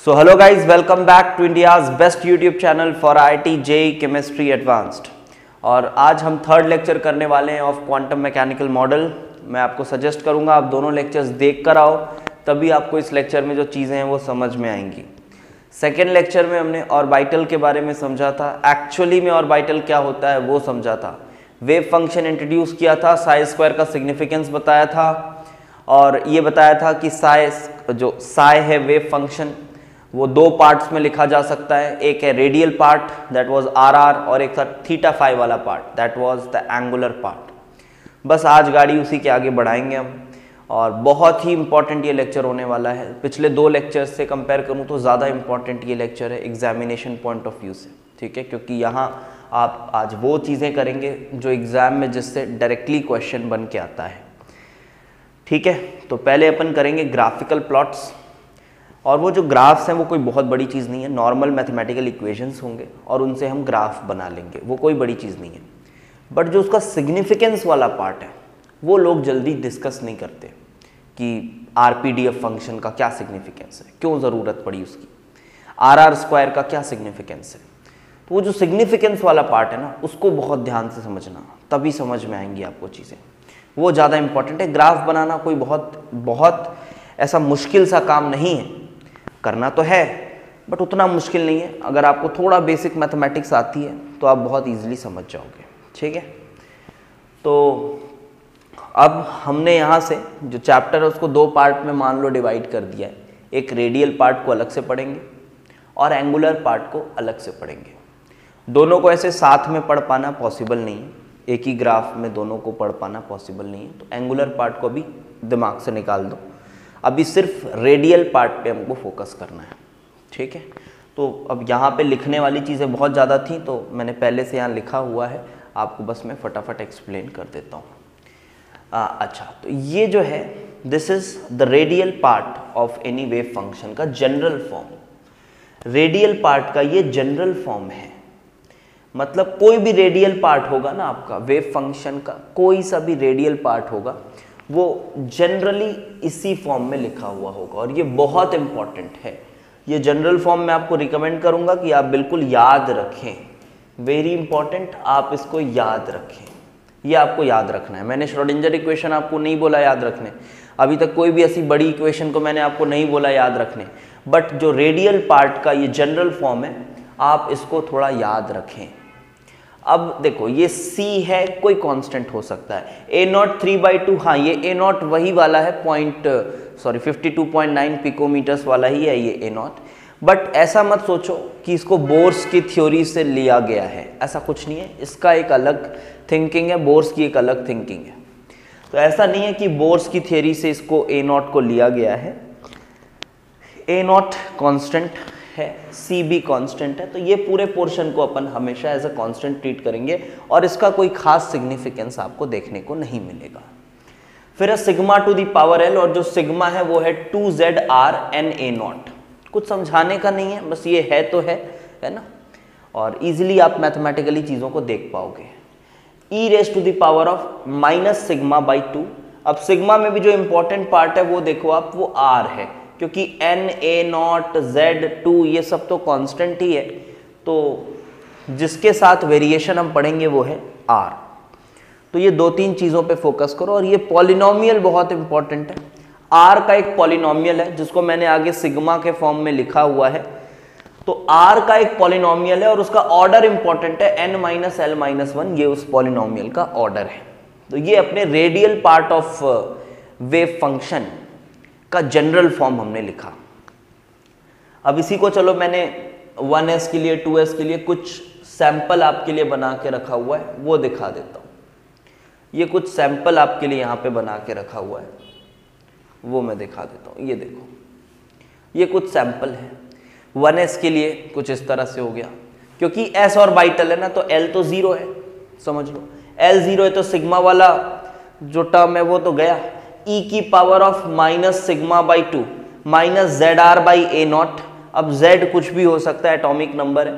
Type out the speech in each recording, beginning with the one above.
So hello guys, welcome back to India's best YouTube channel for IIT JEE Chemistry Advanced। और आज हम third lecture करने वाले हैं ऑफ क्वांटम मैकेनिकल मॉडल। मैं आपको सजेस्ट करूंगा आप दोनों लेक्चर्स देख कर आओ, तभी आपको इस लेक्चर में जो चीज़ें हैं वो समझ में आएंगी। सेकेंड लेक्चर में हमने ऑर्बिटल के बारे में समझा था, एक्चुअली में ऑर्बिटल क्या होता है वो समझा था, वेव फंक्शन इंट्रोड्यूस किया था, साई स्क्वायर का सिग्निफिकेंस बताया था और ये बताया था कि साई है वेव फंक्शन वो दो पार्ट्स में लिखा जा सकता है, एक है radial part that was R और एक था थीटा फाई वाला part that was the angular part. बस आज गाड़ी उसी के आगे बढ़ाएंगे हम और बहुत ही इंपॉर्टेंट ये लेक्चर होने वाला है। पिछले दो लेक्चर्स से कंपेयर करूँ तो ज़्यादा इंपॉर्टेंट ये लेक्चर है एग्जामिनेशन पॉइंट ऑफ व्यू से, ठीक है, क्योंकि यहाँ आप आज वो चीज़ें करेंगे जो एग्ज़ाम में जिससे डायरेक्टली क्वेश्चन बन के आता है, ठीक है। तो पहले अपन करेंगे ग्राफिकल प्लॉट्स, और वो जो ग्राफ्स हैं वो कोई बहुत बड़ी चीज़ नहीं है, नॉर्मल मैथमेटिकल इक्वेशंस होंगे और उनसे हम ग्राफ बना लेंगे, वो कोई बड़ी चीज़ नहीं है। बट जो उसका सिग्निफिकेंस वाला पार्ट है वो लोग जल्दी डिस्कस नहीं करते कि आरपीडीएफ फंक्शन का क्या सिग्निफिकेंस है, क्यों ज़रूरत पड़ी उसकी, आर स्क्वायर का क्या सिग्निफिकेंस है। तो वो जो सिग्निफिकेंस वाला पार्ट है ना उसको बहुत ध्यान से समझना, तभी समझ में आएंगी आपको चीज़ें, वो ज़्यादा इंपॉर्टेंट है। ग्राफ बनाना कोई बहुत ऐसा मुश्किल सा काम नहीं है, करना तो है बट उतना मुश्किल नहीं है। अगर आपको थोड़ा बेसिक मैथमेटिक्स आती है तो आप बहुत इजीली समझ जाओगे, ठीक है। तो अब हमने यहाँ से जो चैप्टर है उसको दो पार्ट में मान लो डिवाइड कर दिया है, एक रेडियल पार्ट को अलग से पढ़ेंगे और एंगुलर पार्ट को अलग से पढ़ेंगे। दोनों को ऐसे साथ में पढ़ पाना पॉसिबल नहीं है, एक ही ग्राफ में दोनों को पढ़ पाना पॉसिबल नहीं है, तो एंगुलर पार्ट को भी दिमाग से निकाल दो। अभी सिर्फ रेडियल पार्ट पे हमको फोकस करना है, ठीक है। तो अब यहाँ पे लिखने वाली चीज़ें बहुत ज़्यादा थी तो मैंने पहले से यहाँ लिखा हुआ है, आपको बस मैं फटाफट एक्सप्लेन कर देता हूँ। अच्छा, तो ये जो है this is the radial part of any wave function का जनरल फॉर्म। रेडियल पार्ट का ये जनरल फॉर्म है, मतलब कोई भी रेडियल पार्ट होगा ना आपका वेव फंक्शन का, कोई सा भी रेडियल पार्ट होगा वो जनरली इसी फॉर्म में लिखा हुआ होगा और ये बहुत इंपॉर्टेंट है। ये जनरल फॉर्म मैं आपको रिकमेंड करूंगा कि आप बिल्कुल याद रखें, वेरी इंपॉर्टेंट, आप इसको याद रखें, ये आपको याद रखना है। मैंने श्रोडिंगर इक्वेशन आपको नहीं बोला याद रखने, अभी तक कोई भी ऐसी बड़ी इक्वेशन को मैंने आपको नहीं बोला याद रखने, बट जो रेडियल पार्ट का ये जनरल फॉर्म है आप इसको थोड़ा याद रखें। अब देखो ये C है, कोई कांस्टेंट हो सकता है, A0 3/2, हाँ ये A0 वही वाला है 52.9 पिकोमीटर्स वाला ही है ये A0, बट ऐसा मत सोचो कि इसको बोर्स की थ्योरी से लिया गया है, ऐसा कुछ नहीं है, इसका एक अलग थिंकिंग है, बोर्स की एक अलग थिंकिंग है। तो ऐसा नहीं है कि बोर्स की थ्योरी से इसको A0 को लिया गया है, A0 कांस्टेंट है, C भी कांस्टेंट है, तो ये पूरे पोर्शन को अपन हमेशा एज अ कांस्टेंट ट्रीट करेंगे और इसका कोई खास सिग्निफिकेंस आपको देखने को नहीं मिलेगा। फिर है sigma two the power L, और जो सिग्मा है वो है 2ZRNA0। कुछ समझाने का नहीं है, बस ये है तो है ना, और इजीली आप मैथमेटिकली चीज़ों को देख पाओगे। e raise to the power of -σ/2। अब सिग्मा में भी जो इंपॉर्टेंट पार्ट है वो देखो आप, वो R है, क्योंकि Na0 Z2 ये सब तो कांस्टेंट ही है, तो जिसके साथ वेरिएशन हम पढ़ेंगे वो है R। तो ये दो तीन चीज़ों पे फोकस करो, और ये पॉलिनोमियल बहुत इंपॉर्टेंट है। R का एक पॉलिनोमियल है जिसको मैंने आगे सिग्मा के फॉर्म में लिखा हुआ है, तो R का एक पॉलिनोमियल है और उसका ऑर्डर इंपॉर्टेंट है, n-l-1, ये उस पॉलिनोमियल का ऑर्डर है। तो ये अपने radial part of wave function का जनरल फॉर्म हमने लिखा। अब इसी को चलो मैंने 1s के लिए 2s के लिए कुछ सैंपल आपके लिए बना के रखा हुआ है, वो दिखा देता हूँ। ये कुछ सैंपल आपके लिए यहाँ पे बना के रखा हुआ है, वो मैं दिखा देता हूँ। ये देखो, ये कुछ सैंपल है। 1s के लिए कुछ इस तरह से हो गया, क्योंकि s ऑर्बिटल है ना, तो l तो 0 है, समझ लो l 0 है, तो सिग्मा वाला जो टर्म है वो तो गया, e की पावर ऑफ -σ/2 -ZR/A0। अब z कुछ भी हो सकता है, एटॉमिक नंबर है,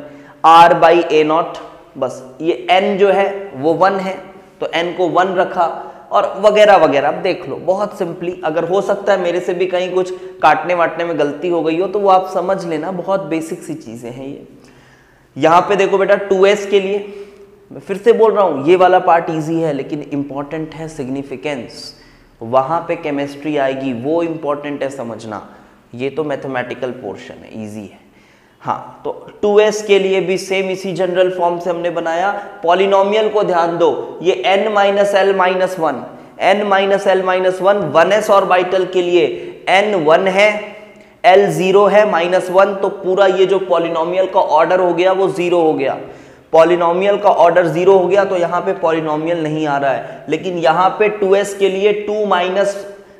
R/A0, बस ये n जो है वो 1 है तो n को 1 रखा, और वगैरह वगैरह। अब देख लो बहुत सिंपली, अगर हो सकता है मेरे से भी कहीं कुछ काटने वाटने में गलती हो गई हो तो वो आप समझ लेना, बहुत बेसिक सी चीजें हैं ये। यहाँ पे देखो बेटा 2s के लिए, मैं फिर से बोल रहा हूँ ये वाला पार्ट इजी है लेकिन इंपॉर्टेंट है सिग्निफिकेंस, वहां पे केमिस्ट्री आएगी, वो इंपॉर्टेंट है समझना। ये तो मैथमेटिकल पोर्शन है, इजी है। हाँ, तो 2s के लिए भी सेम इसी जनरल फॉर्म से हमने बनाया। पॉलिनोमियल को ध्यान दो, ये n minus L minus one, n minus L minus one 1s orbital के लिए n 1 है, l 0 है, -1, तो पूरा ये जो पॉलिनोमियल का ऑर्डर हो गया वो 0 हो गया। पॉलिनोमियल का ऑर्डर 0 हो गया तो यहाँ पे पॉलिनोमियल नहीं आ रहा है, लेकिन यहाँ पे 2s के लिए 2 माइनस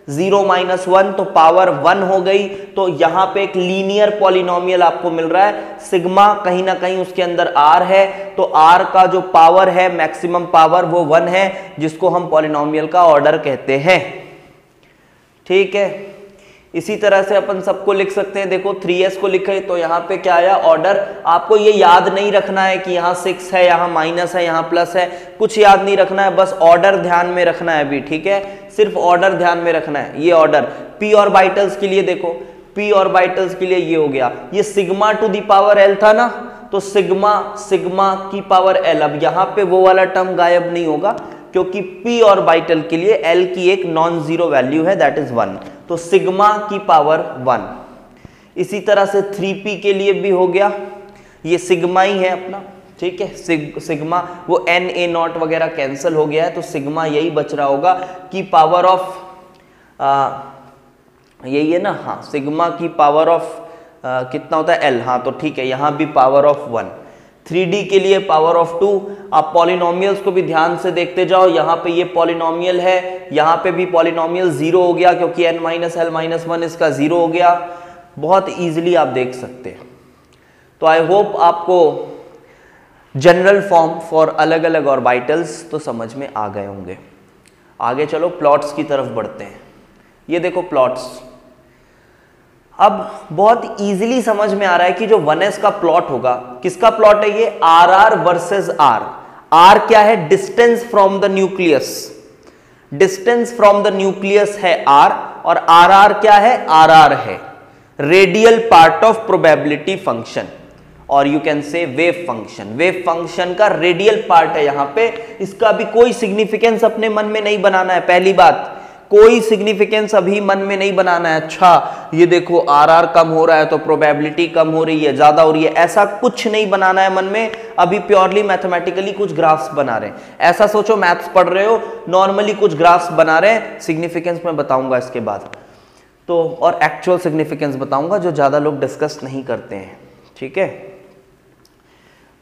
0 माइनस 1 तो पावर 1 हो गई, तो यहाँ पे एक लीनियर पॉलिनोमियल आपको मिल रहा है। सिग्मा कहीं ना कहीं उसके अंदर r है, तो r का जो पावर है मैक्सिमम पावर वो 1 है, जिसको हम पॉलिनोमियल का ऑर्डर कहते हैं। ठीक है, इसी तरह से अपन सबको लिख सकते हैं। देखो 3s को लिखे तो यहाँ पे क्या आया ऑर्डर। आपको ये याद नहीं रखना है कि यहाँ 6 है, यहाँ माइनस है, यहाँ प्लस है, कुछ याद नहीं रखना है, बस ऑर्डर ध्यान में रखना है अभी। ठीक है, सिर्फ ऑर्डर ध्यान में रखना है। ये ऑर्डर p ऑर्बिटल्स के लिए देखो, p ऑर्बिटल्स के लिए ये हो गया, ये sigma to the power l था ना, तो सिग्मा की पावर l। अब यहाँ पे वो वाला टर्म गायब नहीं होगा क्योंकि p ऑर्बिटल के लिए l की एक नॉन जीरो वैल्यू है, दैट इज 1, तो सिग्मा की पावर 1। इसी तरह से 3p के लिए भी हो गया, ये सिग्मा ही है अपना। ठीक है, सिग्मा वो n a नॉट वगैरह कैंसिल हो गया है, तो सिग्मा यही बच रहा होगा की पावर ऑफ यही है ना, हाँ, सिग्मा की पावर ऑफ कितना होता है l, हाँ, तो ठीक है, यहाँ भी पावर ऑफ 1। 3d के लिए पावर ऑफ 2। आप पॉलिनोमियल्स को भी ध्यान से देखते जाओ, यहाँ पे ये पॉलिनोमियल है, यहाँ पे भी पॉलिनोमियल 0 हो गया क्योंकि n माइनस एल माइनस 1 इसका 0 हो गया। बहुत इजीली आप देख सकते हैं। तो आई होप आपको जनरल फॉर्म फॉर अलग अलग ऑर्बिटल्स तो समझ में आ गए होंगे। आगे चलो प्लॉट्स की तरफ बढ़ते हैं। ये देखो प्लॉट्स, अब बहुत इजीली समझ में आ रहा है कि जो 1s का प्लॉट होगा, किसका प्लॉट है ये, RR वर्सेस R। R क्या है, distance from the nucleus, distance from the nucleus है R, और RR क्या है, RR है radial part of probability function, और you can say wave function. Wave function का रेडियल पार्ट है यहाँ पे। इसका भी कोई सिग्निफिकेंस अपने मन में नहीं बनाना है, पहली बात, कोई सिग्निफिकेंस अभी मन में नहीं बनाना है। अच्छा ये देखो RR कम हो रहा है तो प्रोबेबिलिटी कम हो रही है, ज्यादा हो रही है, ऐसा कुछ नहीं बनाना है मन में। अभी प्योरली मैथमेटिकली कुछ ग्राफ्स बना रहे हैं, ऐसा सोचो मैथ्स पढ़ रहे हो, नॉर्मली कुछ ग्राफ्स बना रहे हैं। सिग्निफिकेंस मैं बताऊंगा इसके बाद तो, और एक्चुअल सिग्निफिकेंस बताऊंगा जो ज्यादा लोग डिस्कस नहीं करते हैं। ठीक है,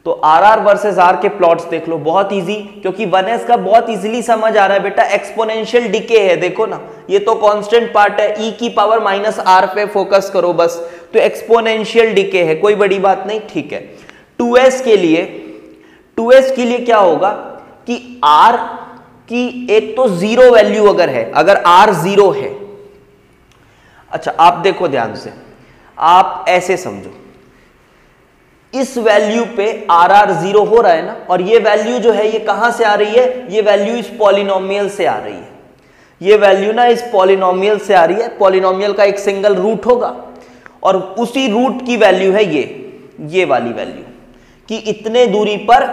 तो RR वर्सेस R के प्लॉट्स देख लो, बहुत इजी, क्योंकि 1s का बहुत इजीली समझ आ रहा है बेटा, एक्सपोनेंशियल डिके है। देखो ना, ये तो कांस्टेंट पार्ट है, e की पावर -r पे फोकस करो बस, तो एक्सपोनेंशियल डिके है, कोई बड़ी बात नहीं। ठीक है, 2s के लिए क्या होगा कि R की एक तो 0 वैल्यू अगर है, अगर R 0 है, अच्छा आप देखो ध्यान से, आप ऐसे समझो, इस वैल्यू पे RR 0 हो रहा है ना, और ये वैल्यू जो है ये कहां से आ रही है, ये वैल्यू इस पॉलिनोमियल से आ रही है, ये वैल्यू ना इस पॉलिनोमियल से आ रही है। पॉलिनोमियल का एक सिंगल रूट होगा और उसी रूट की वैल्यू है ये वाली वैल्यू, कि इतने दूरी पर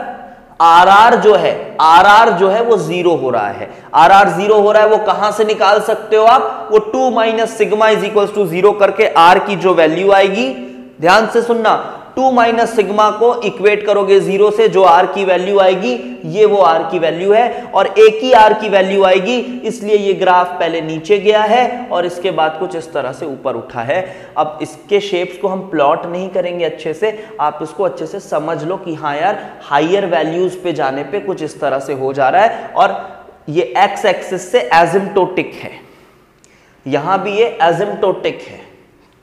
RR जो है वो 0 हो रहा है। RR 0 हो रहा है, वो कहां से निकाल सकते हो आप, वो 2 minus sigma is equal to 0 करके R की जो वैल्यू आएगी, ध्यान से सुनना, 2 माइनस सिग्मा को इक्वेट करोगे 0 से, जो R की वैल्यू आएगी ये वो R की वैल्यू है, और एक ही R की वैल्यू आएगी, इसलिए ये ग्राफ पहले नीचे गया है और इसके बाद कुछ इस तरह से ऊपर उठा है। अब इसके शेप्स को हम प्लॉट नहीं करेंगे अच्छे से, आप इसको अच्छे से समझ लो कि हाँ यार हायर वैल्यूज पे जाने पे कुछ इस तरह से हो जा रहा है, और ये एक्स एक्सिस से एसिम्प्टोटिक है, यहां भी ये एसिम्प्टोटिक है।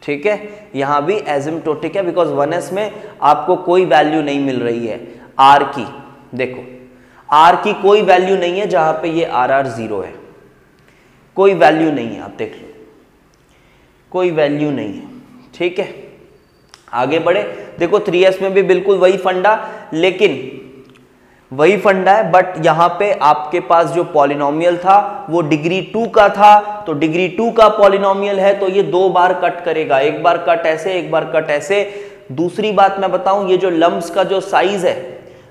ठीक है, यहां भी एसिम्प्टोटिक है, बिकॉज 1s में आपको कोई वैल्यू नहीं मिल रही है R की। देखो R की कोई वैल्यू नहीं है जहां पे ये RR 0 है, कोई वैल्यू नहीं है, आप देख लो कोई वैल्यू नहीं है। ठीक है, आगे बढ़े, देखो 3s में भी बिल्कुल वही फंडा, लेकिन वही फंडा है, बट यहां पे आपके पास जो पॉलिनोमियल था वो डिग्री 2 का था, तो डिग्री 2 का पॉलिनोमियल है तो ये 2 बार कट करेगा, एक बार कट ऐसे, एक बार कट ऐसे। दूसरी बात मैं बताऊं, ये जो लम्ब्स का जो साइज है,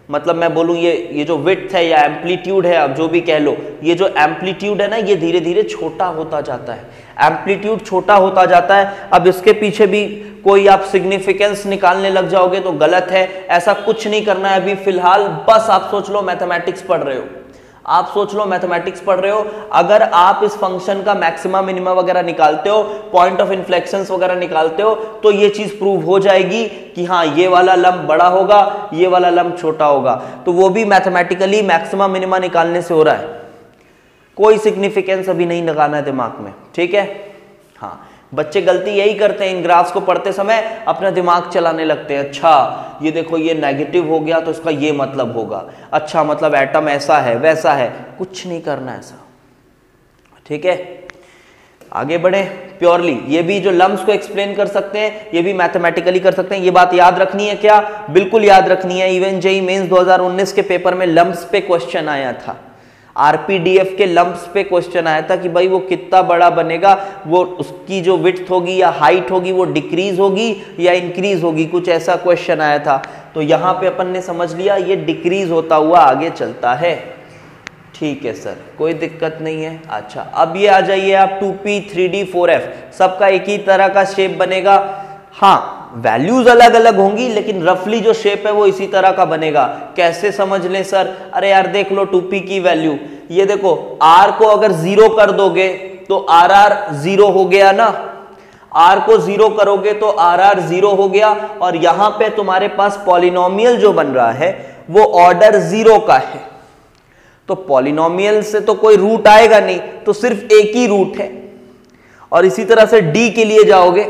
मतलब मैं बोलूं ये जो विड्थ है या एम्पलीट्यूड है, आप जो भी कह लो, ये जो एम्पलीट्यूड है ना, ये धीरे धीरे छोटा होता जाता है, एम्पलीट्यूड छोटा होता जाता है। अब इसके पीछे भी कोई आप सिग्निफिकेंस निकालने लग जाओगे तो गलत है, ऐसा कुछ नहीं करना है अभी फिलहाल। बस आप सोच लो मैथमेटिक्स पढ़ रहे हो, आप सोच लो मैथमेटिक्स पढ़ रहे हो। अगर आप इस फंक्शन का मैक्सिमा मिनिमा वगैरह निकालते हो, पॉइंट ऑफ इन्फ्लेक्शंस वगैरह निकालते हो, तो ये चीज प्रूव हो जाएगी कि हाँ ये वाला लंब बड़ा होगा, ये वाला लंब छोटा होगा। तो वो भी मैथमेटिकली मैक्सिमा मिनिमा निकालने से हो रहा है, कोई सिग्निफिकेंस अभी नहीं लगाना है दिमाग में, ठीक है। हाँ, बच्चे गलती यही करते हैं, इन ग्राफ्स को पढ़ते समय अपना दिमाग चलाने लगते हैं। अच्छा ये देखो ये नेगेटिव हो गया तो इसका ये मतलब होगा, अच्छा मतलब एटम ऐसा है वैसा है, कुछ नहीं करना ऐसा, ठीक है। आगे बढ़े, प्योरली ये भी जो लम्ब्स को एक्सप्लेन कर सकते हैं, ये भी मैथमेटिकली कर सकते हैं। ये बात याद रखनी है क्या? बिल्कुल याद रखनी है। इवन जेईई मेंस 2019 के पेपर में लम्ब्स पे क्वेश्चन आया था, आरपीडीएफ के लम्ब्स पे क्वेश्चन आया था कि भाई वो कितना बड़ा बनेगा, वो उसकी जो विड्थ होगी या हाइट होगी वो डिक्रीज होगी या इंक्रीज होगी, कुछ ऐसा क्वेश्चन आया था। तो यहाँ पे अपन ने समझ लिया ये डिक्रीज होता हुआ आगे चलता है, ठीक है सर, कोई दिक्कत नहीं है। अच्छा अब ये आ जाइए आप 2p 3d 4f, सबका एक ही तरह का शेप बनेगा। हाँ वैल्यूज अलग अलग होंगी लेकिन रफली जो शेप है वो इसी तरह का बनेगा। कैसे समझ लें सर? अरे यार देख लो 2p की वैल्यू, ये देखो r को अगर 0 कर दोगे तो rr 0 हो गया ना, r को 0 करोगे तो rr 0 हो गया। और यहां पे तुम्हारे पास पॉलिनोमियल जो बन रहा है वो ऑर्डर 0 का है, तो पॉलिनोमियल से तो कोई रूट आएगा नहीं, तो सिर्फ एक ही रूट है। और इसी तरह से d के लिए जाओगे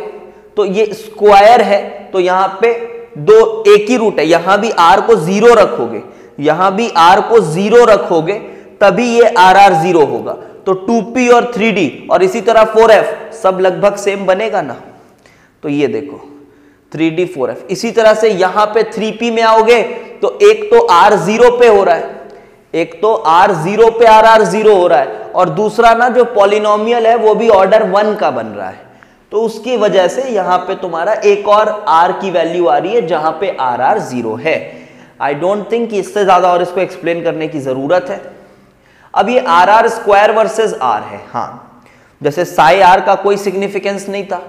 तो ये स्क्वायर है, तो यहां पे दो एक ही रूट है, यहां भी r को 0 रखोगे, यहां भी r को 0 रखोगे, तभी ये rr 0 होगा। तो 2p और 3d और इसी तरह 4f सब लगभग सेम बनेगा ना। तो ये देखो 3d 4f, इसी तरह से यहां पे 3p में आओगे तो एक तो r 0 पे हो रहा है, एक तो r 0 पे rr 0 हो रहा है, और दूसरा ना जो पॉलिनोमियल है वो भी ऑर्डर 1 का बन रहा है, तो उसकी वजह से यहां पे तुम्हारा एक और r की वैल्यू आ रही है जहां पे rr 0 है। आई डोंट थिंक इससे ज्यादा और इसको एक्सप्लेन करने की जरूरत है। अब ये rr स्क्वायर वर्सेस r है। हाँ जैसे साई r का कोई सिग्निफिकेंस नहीं था,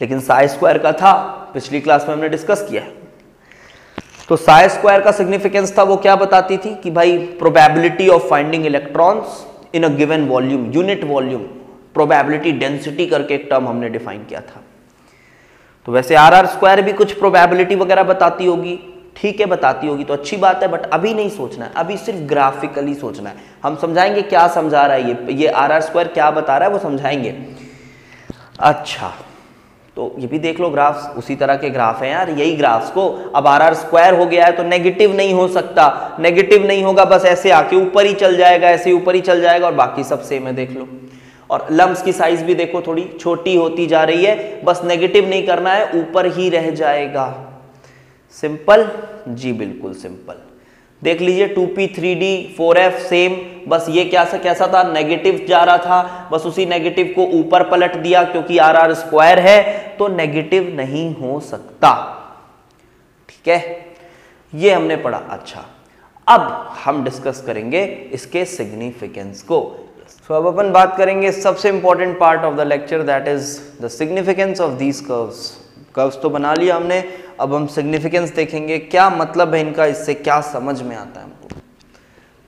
लेकिन साई स्क्वायर का था, पिछली क्लास में हमने डिस्कस किया है। तो साई स्क्वायर का सिग्निफिकेंस था, वो क्या बताती थी कि भाई probability of finding electrons in a given volume, unit volume, probability density करके एक टर्म हमने डिफाइन किया था। तो वैसे rr स्क्वायर भी कुछ प्रोबेबिलिटी वगैरह बताती होगी, ठीक है बताती होगी तो अच्छी बात है, बट अभी नहीं सोचना है, अभी सिर्फ ग्राफिकली सोचना है। हम समझाएंगे क्या समझा रहा है ये rr स्क्वायर क्या बता रहा है वो समझाएंगे। अच्छा तो ये भी देख लो ग्राफ्स, उसी तरह के ग्राफ हैं यार, यही ग्राफ्स को अब rr स्क्वायर हो गया है तो नेगेटिव नहीं हो सकता, नेगेटिव नहीं होगा, बस ऐसे आके ऊपर ही चल जाएगा, ऐसे ऊपर ही चल जाएगा, और बाकी सब सेम है देख लो। और लम्ब्स की साइज भी देखो थोड़ी छोटी होती जा रही है, बस नेगेटिव नहीं करना है, ऊपर ही रह जाएगा। सिंपल जी, बिल्कुल सिंपल। देख लीजिए 2p 3d 4f सेम, बस ये कैसा था, नेगेटिव जा रहा था, बस उसी नेगेटिव को ऊपर पलट दिया, क्योंकि rr स्क्वायर है तो नेगेटिव नहीं हो सकता, ठीक है, ये हमने पढ़ा। अच्छा अब हम डिस्कस करेंगे इसके सिग्निफिकेंस को। तो अब अपन बात करेंगे सबसे important part of the lecture, that is the significance of these curves. Curves तो बना लिया हमने, अब हम सिग्निफिकेंस देखेंगे, क्या मतलब है इनका, इससे क्या समझ में आता है हमको।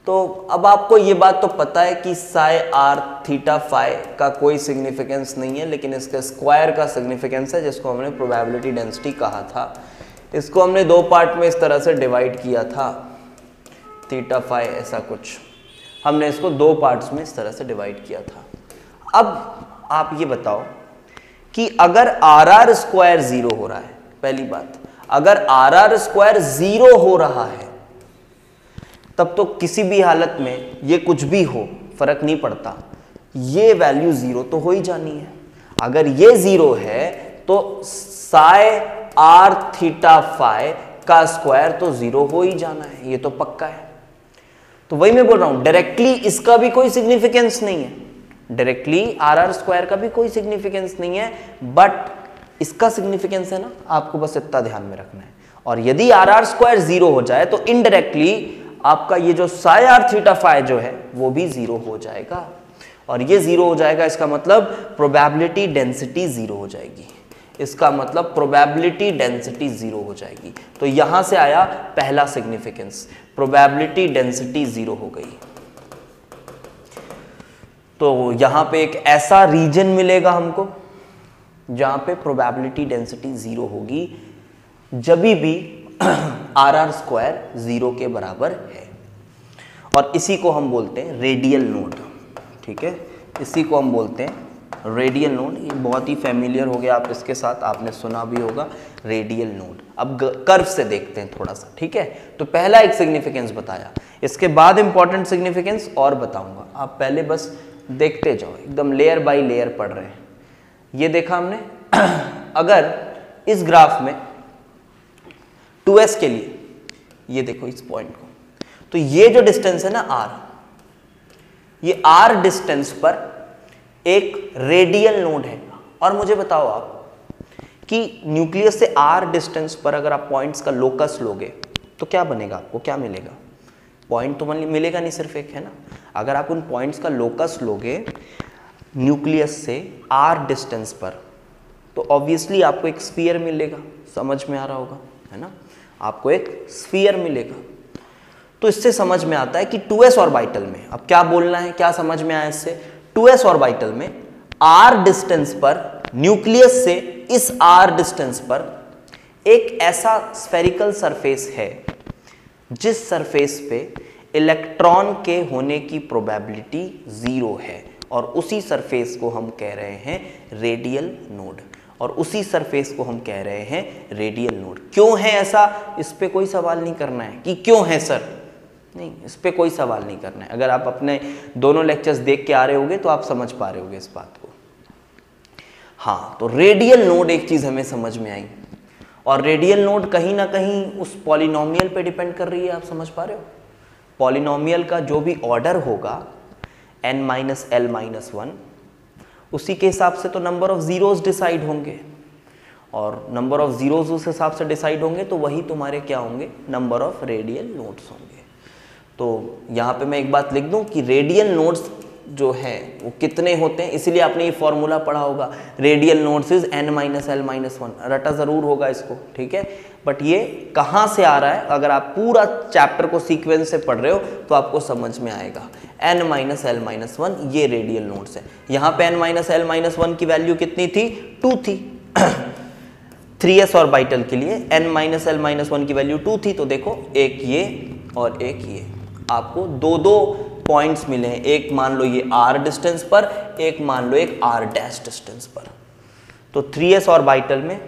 तो अब आपको ये बात तो पता है कि साई r थीटा फाई का कोई सिग्निफिकेंस नहीं है, लेकिन इसके स्क्वायर का सिग्निफिकेंस है, जिसको हमने प्रोबेबिलिटी डेंसिटी कहा था। इसको हमने दो पार्ट में इस तरह से डिवाइड किया था, थीटा फाई ऐसा कुछ, हमने इसको दो पार्ट्स में इस तरह से डिवाइड किया था। अब आप ये बताओ कि अगर rr स्क्वायर 0 हो रहा है, पहली बात, अगर rr स्क्वायर 0 हो रहा है तब तो किसी भी हालत में ये कुछ भी हो फर्क नहीं पड़ता, ये वैल्यू 0 तो हो ही जानी है। अगर ये 0 है तो साई r थीटा फाई का स्क्वायर तो 0 हो ही जाना है, ये तो पक्का है। तो वही मैं बोल रहा हूं, डायरेक्टली इसका भी कोई सिग्निफिकेंस नहीं है, डायरेक्टली RR² का भी कोई सिग्निफिकेंस नहीं है, बट इसका सिग्निफिकेंस है ना, आपको बस इतना ध्यान में रखना है। और यदि RR² 0 हो जाए तो इनडायरेक्टली आपका ये जो साई r थीटा फाई जो है वो भी 0 हो जाएगा, और ये 0 हो जाएगा, इसका मतलब प्रोबेबिलिटी डेंसिटी 0 हो जाएगी, इसका मतलब प्रोबेबिलिटी डेंसिटी 0 हो जाएगी। तो यहां से आया पहला सिग्निफिकेंस, प्रोबेबिलिटी डेंसिटी 0 हो गई। तो यहां पे एक ऐसा रीजन मिलेगा हमको जहां पे प्रोबेबिलिटी डेंसिटी 0 होगी, जब भी RR² 0 के बराबर है। और इसी को हम बोलते हैं रेडियल नोड, ठीक है, इसी को हम बोलते हैं रेडियल नोड। ये बहुत ही फैमिलियर हो गया आप इसके साथ, आपने सुना भी होगा रेडियल नोड। अब कर्व से देखते हैं थोड़ा सा, ठीक है। तो पहला एक सिग्निफिकेंस बताया, इसके बाद इंपॉर्टेंट सिग्निफिकेंस और बताऊंगा, आप पहले बस देखते जाओ, एकदम लेयर बाय लेयर पढ़ रहे हैं। ये देखा हमने अगर इस ग्राफ में 2s के लिए, ये देखो इस पॉइंट को, तो ये जो डिस्टेंस है ना r, ये r डिस्टेंस पर एक रेडियल नोड है। और मुझे बताओ आप कि न्यूक्लियस से r डिस्टेंस पर अगर आप पॉइंट्स का लोकस लोगे तो क्या बनेगा, आपको क्या मिलेगा? पॉइंट तो मिलेगा नहीं, सिर्फ एक है ना। अगर आप उन पॉइंट्स का लोकस लोगे न्यूक्लियस से r डिस्टेंस पर, तो ऑब्वियसली आपको एक स्फीयर मिलेगा, समझ में आ रहा होगा, है ना, आपको एक स्फीयर मिलेगा। तो इससे समझ में आता है कि 2s ऑर्बिटल में, अब क्या बोलना है, क्या समझ में आया इससे, 2s ऑर्बिटल में r डिस्टेंस पर, न्यूक्लियस से इस r डिस्टेंस पर एक ऐसा स्फेरिकल सरफेस है जिस सरफेस पे इलेक्ट्रॉन के होने की प्रोबेबिलिटी 0 है, और उसी सरफेस को हम कह रहे हैं रेडियल नोड, और उसी सरफेस को हम कह रहे हैं रेडियल नोड। क्यों है ऐसा, इस पे कोई सवाल नहीं करना है कि क्यों है सर, नहीं, इस पे कोई सवाल नहीं करना है। अगर आप अपने दोनों लेक्चर्स देख के आ रहे होगे तो आप समझ पा रहे होगे इस बात को। हाँ, तो रेडियल नोड एक चीज हमें समझ में आई, और रेडियल नोड कहीं ना कहीं उस पॉलिनोमियल पे डिपेंड कर रही है, आप समझ पा रहे हो। पॉलिनोमियल का जो भी ऑर्डर होगा n-l-1, उसी के हिसाब से तो नंबर ऑफ जीरोस डिसाइड होंगे, और नंबर ऑफ जीरोस उस हिसाब से डिसाइड होंगे तो वही तुम्हारे क्या होंगे, नंबर ऑफ रेडियल नोड्स होंगे। तो यहाँ पे मैं एक बात लिख दूं कि रेडियल नोड्स जो है वो कितने होते हैं, इसीलिए आपने ये फॉर्मूला पढ़ा होगा, रेडियल नोड्स इज n-l-1, रटा जरूर होगा इसको, ठीक है। बट ये कहाँ से आ रहा है, अगर आप पूरा चैप्टर को सीक्वेंस से पढ़ रहे हो तो आपको समझ में आएगा। n-l-1 ये रेडियल नोड्स है। यहाँ पे n-l-1 की वैल्यू कितनी थी, 2 थी 3s ऑर्बिटल के लिए n-l-1 की वैल्यू 2 थी। तो देखो एक ये और एक ये, आपको दो पॉइंट्स मिले हैं, एक मान लो ये r डिस्टेंस पर, एक मान लो एक r डैश डिस्टेंस पर। तो 3s ऑर्बिटल में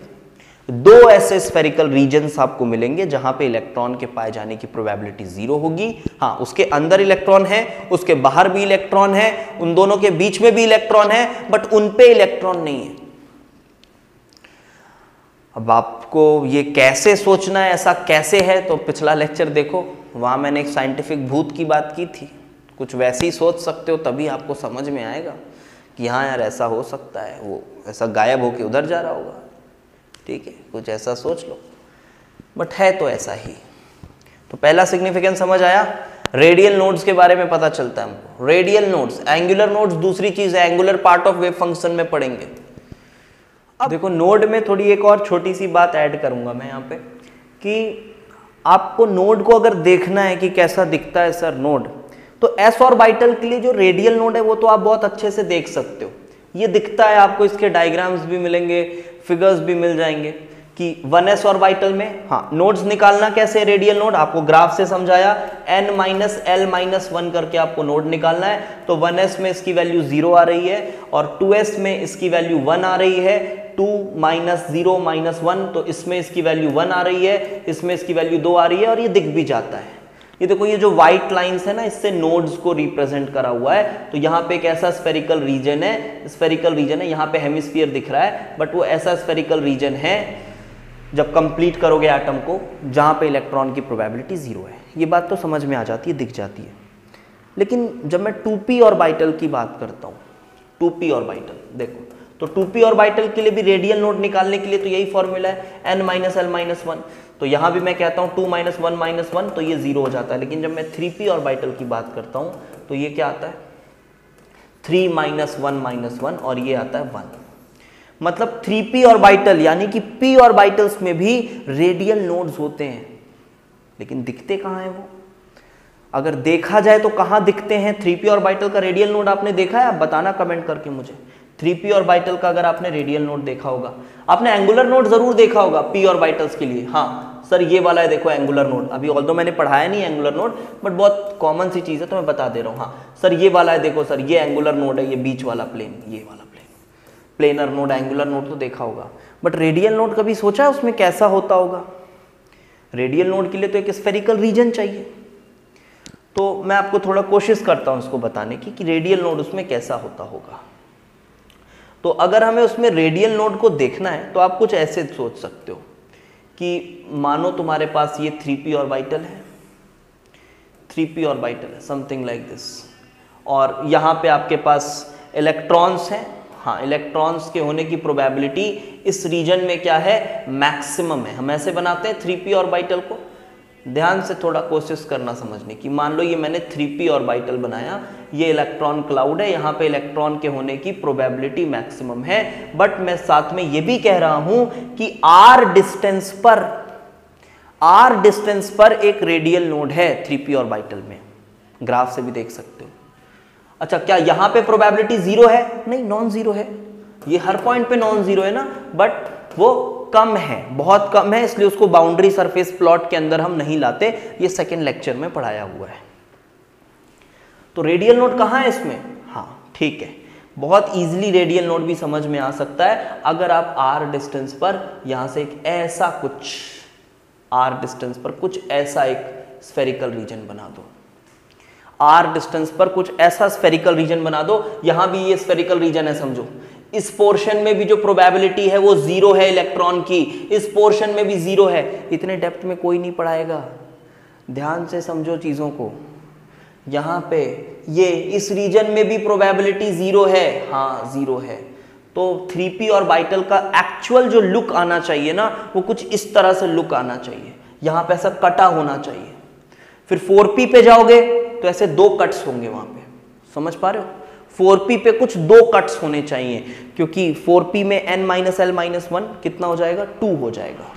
दो ऐसे स्फेरिकल रीजन्स आपको मिलेंगे जहां पे इलेक्ट्रॉन के पाए जाने की प्रोबेबिलिटी 0 होगी। हाँ, उसके अंदर इलेक्ट्रॉन है, उसके बाहर भी इलेक्ट्रॉन है, उन दोनों के बीच में भी इलेक्ट्रॉन है, बट उन पे इलेक्ट्रॉन नहीं है। अब आपको ये कैसे सोचना है, ऐसा कैसे है, तो पिछला लेक्चर देखो, वहां मैंने एक साइंटिफिक भूत की बात की थी। कुछ वैसे ही सोच सकते हो, तभी आपको समझ में आएगा कि हाँ यार ऐसा हो सकता है, वो ऐसा गायब होके उधर जा रहा होगा, ठीक है, कुछ ऐसा सोच लो, बट है तो ऐसा ही। तो पहला सिग्निफिकेंस समझ आया, रेडियल नोड्स के बारे में पता चलता है हमको। रेडियल नोड्स, एंगुलर नोड्स दूसरी चीज है, angular part of wave function में पढ़ेंगे। अब देखो नोड में थोड़ी एक और छोटी सी बात ऐड करूंगा मैं यहाँ पे, कि आपको नोड को अगर देखना है कि कैसा दिखता है सर नोड, तो s ऑर्बिटल के लिए जो रेडियल नोड है वो तो आप बहुत अच्छे से देख सकते हो, ये दिखता है आपको, इसके डायग्राम्स भी मिलेंगे, फिगर्स भी मिल जाएंगे कि 1s ऑर्बिटल में। हाँ, नोड्स निकालना कैसे, रेडियल नोड आपको ग्राफ से समझाया, n-l-1 करके आपको नोड निकालना है। तो 1s में इसकी वैल्यू 0 आ रही है और 2s में इसकी वैल्यू 1 आ रही है, 2 -0 -1, तो इसमें इसकी वैल्यू 1 आ रही है, इसमें इसकी वैल्यू 2 आ रही है, और ये दिख भी जाता है। ये देखो, ये जो व्हाइट लाइंस है ना, इससे नोड्स को रिप्रेजेंट करा हुआ है। तो यहाँ पे एक ऐसा स्फेरिकल रीजन है, यहाँ पे हेमिस्फीयर दिख रहा है, बट वो ऐसा स्फेरिकल रीजन है जब कंप्लीट करोगे एटम को जहां पे इलेक्ट्रॉन की प्रोबेबिलिटी 0 है। ये बात तो समझ में आ जाती है, दिख जाती है। लेकिन जब मैं 2p ऑर्बिटल की बात करता हूँ, 2p ऑर्बिटल देखो, तो 2p ऑर्बिटल के लिए भी रेडियल नोड निकालने के लिए तो यही फॉर्मूला है n-l-1। तो यहां भी मैं कहता हूं 2 - 1 - 1 तो ये 0 हो जाता है। लेकिन जब मैं 3p ऑर्बिटल की बात करता हूं तो ये क्या आता है 3 - 1 - 1 और ये आता है 1। मतलब 3p ऑर्बिटल यानी कि p ऑर्बिटल्स में भी रेडियल नोड्स होते हैं, लेकिन दिखते कहां हैं वो? अगर देखा जाए तो कहां दिखते हैं? 3p ऑर्बिटल का रेडियल नोड आपने देखा है? आप बताना कमेंट करके मुझे। 3p ऑर्बिटल का अगर आपने रेडियल नोड देखा होगा, आपने एंगुलर नोड जरूर देखा होगा p ऑर्बिटल्स के लिए। हाँ सर ये वाला है देखो एंगुलर नोड, अभी ऑल्दो मैंने पढ़ाया नहीं एंगुलर नोड, बट बहुत कॉमन सी चीज है तो मैं बता दे रहा हूँ। हाँ सर ये वाला है देखो सर, ये एंगुलर नोड है, ये बीच वाला प्लेन, ये वाला plane planar node, angular node तो देखा होगा। बट रेडियल नोड कभी सोचा उसमें कैसा होता होगा? रेडियल नोड के लिए तो एक स्फेरिकल रीजन चाहिए। तो मैं आपको थोड़ा कोशिश करता हूं उसको बताने की कि रेडियल नोड उसमें कैसा होता होगा। तो अगर हमें उसमें रेडियल नोड को देखना है तो आप कुछ ऐसे सोच सकते हो कि मानो तुम्हारे पास ये 3p ऑर्बिटल है, 3p ऑर्बिटल है समथिंग लाइक दिस, और यहाँ पे आपके पास इलेक्ट्रॉन्स हैं। हाँ इलेक्ट्रॉन्स के होने की प्रोबेबिलिटी इस रीजन में क्या है मैक्सिमम है। हम ऐसे बनाते हैं 3p ऑर्बिटल को, ध्यान से थोड़ा कोशिश करना समझने की। मान लो ये मैंने 3p ऑर्बिटल बनाया, ये इलेक्ट्रॉन क्लाउड है, यहाँ पे इलेक्ट्रॉन के होने की प्रोबेबिलिटी मैक्सिमम है। बट मैं साथ में ये भी कह रहा हूं कि r डिस्टेंस पर एक रेडियल नोड है 3p ऑर्बिटल में, ग्राफ से भी देख सकते हो। अच्छा क्या यहाँ पे प्रोबेबिलिटी 0 है? नहीं, नॉन जीरो है। ये हर पॉइंट पे नॉन जीरो है ना, बट वो कम है, बहुत कम है, इसलिए उसको बाउंड्री सरफेस प्लॉट के अंदर हम नहीं लाते। ये सेकेंड लेक्चर में पढ़ाया हुआ है। तो रेडियल नोड कहाँ है इसमें? हाँ ठीक है, बहुत इजीली रेडियल नोड भी समझ में आ सकता है अगर आप r डिस्टेंस पर यहां से एक ऐसा कुछ r डिस्टेंस पर कुछ ऐसा एक स्फेरिकल रीजन बना दो। r डिस्टेंस पर कुछ ऐसा स्फेरिकल रीजन बना दो, यहां भी ये स्फेरिकल रीजन है समझो। इस पोर्शन में भी जो प्रोबेबिलिटी है वो 0 है इलेक्ट्रॉन की, इस पोर्शन में भी 0 है। इतने डेप्थ में कोई नहीं पढ़ाएगा, ध्यान से समझो चीजों को। यहाँ पे ये इस रीजन में भी प्रोबेबिलिटी 0 है, हाँ 0 है। तो 3p ऑर्बिटल का एक्चुअल जो लुक आना चाहिए ना, वो कुछ इस तरह से लुक आना चाहिए, यहाँ पे ऐसा कटा होना चाहिए। फिर 4p पे जाओगे तो ऐसे 2 कट्स होंगे वहां पे, समझ पा रहे हो? 4p पे कुछ 2 कट्स होने चाहिए, क्योंकि 4p में n-l-1 कितना हो जाएगा? 2 हो जाएगा।